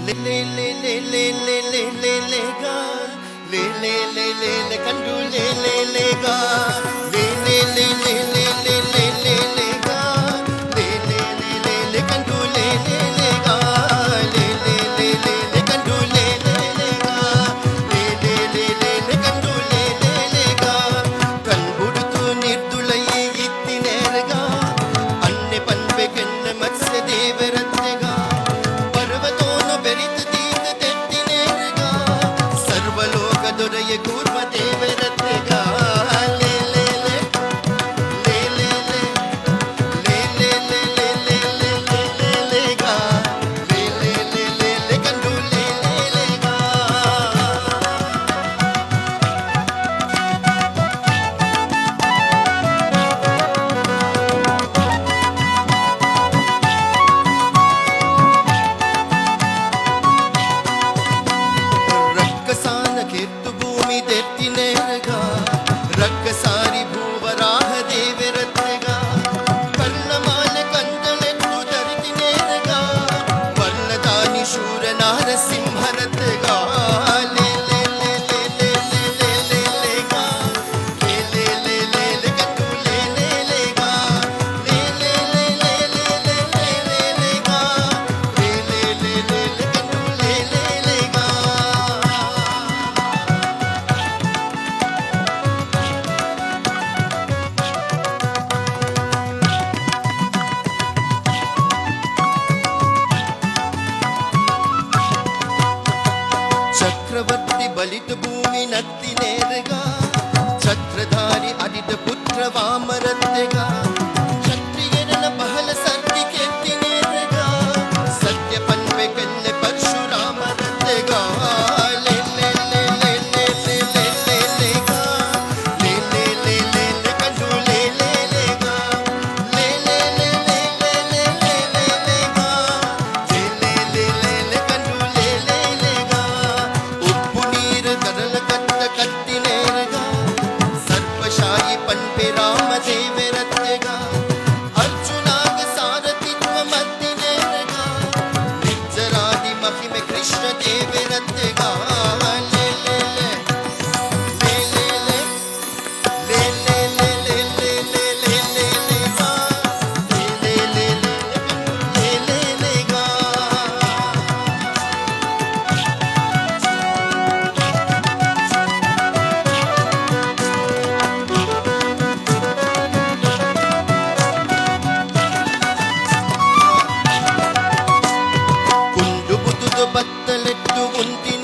le le le le le le le le le ga le le le le le kandu le le le ga le le le le le le le le le ga le le le le le kandu le le le ga le le le le le kandu le le le ga le le le le le kandu le le le ga kanbudutu nirdulayi ittinerga anne panbe kenne matse devaratega parvatonu berit deet tettinerga sarvaloka doraye kurma devaratega le le le le le le le le le le le le le le ga le le le le le kandu le le le ga ರಕ್ಕಸಾನ ಕೆತ್ತು ಭೂಮಿ ದೆತ್ತಿನೆರಗ ರಕ್ಕಸಾರಿ ಭೂವರಾಹ ದೇವರತ್ತೆಗ ಕರ್ಣಮಾಲ ಕಂದಳೆತ್ತು ಧರಿತಿನೆರಗ ವರ್ಣದಾನಿ ಶೂರ ನಾರಸಿಂಹರತ್ತೆಗ ಲೇ ಲೇ ಲೇ ಲೇ ಲೇ ಲೇ ಲೇ ಲೇ ಲೇ ಗ ಲೇ ಲೇ ಲೇ ಲೇ ಲೇ ಕಂಡು ಲೇ ಲೇ ಲೇ ಗ ಲೇ ಲೇ ಲೇ ಲೇ ಲೇ ಲೇ ಲೇ ಲೇ ಲೇ ಗ ಲೇ ಲೇ ಲೇ ಲೇ ಲೇ ಕಂಡು ಲೇ ಲೇ ಲೇ ಗ ಚಕ್ರವರ್ತಿ ಬಲಿತ ಭೂಮಿ ನತ್ತಿನೇರಗ ಛತ್ರಧಾರಿ ಅಡಿದ ಪುತ್ರ ವಾಮರತ್ತೆಗ ಕ್ಷತ್ರಿಯರನ ಬಹಳ ಸರ್ತಿ ಕೆತ್ತಿನೇರಗ ಸತ್ಯ ಪನ್ವೆ ಕನ್ನೆ ಪರಶುರಾಮರತ್ತೆಗ ಲೇ ಲೇ ಲೇ ಲೇ ಲೇ ಲೇ ಲೇ ಲೇ ಲೇ ಗ ಲೇ ಲೇ ಲೇ ಲೇ ಲೇ ಕಂಡು ಲೇ ಲೇ ಲೇ ಗ ಲೇ ಲೇ ಲೇ ಲೇ ಲೇ ಲೇ ಲೇ ಲೇ ಲೇ ಗ ಲೇ ಲೇ ಲೇ ಲೇ ಲೇ ಕಂಡು ಲೇ ಲೇ ಲೇ ಗ ಉಪ್ಪು ನೀರು ಕಡಲ ಕತ್ತ ಕತ್ತಿನೇರಗ ಸರ್ಪಶಾಹಿ ಪನ್ಪೆ ರಾಮದೇವರತ್ತೆಗ ಅರ್ಜುನಾಗ ಸಾರಥಿತ್ವ ಮದ್ದಿನೇರಗ ನಿಜ್ಜರಾದಿ ಮಹಿಮೆ ಕೃಷ್ಣ ದೇವರತ್ತೆಗ ಲೇ ಲೇ ಲೇ ಲೇ ಲೇ ಲೇ ಲೇ ಲೇ ಲೇ ಲೇ ಲೇ ಲೇ ಲೇ ಲೇ ಗ ಲೇ ಲೇ ಲೇ ಲೇ ಲೇ ಲೇ ಲೇ ಗ ಕುಂಡು ಬುದುದು ಬತ್ತಲೆತ್ತು ಉಂತಿನ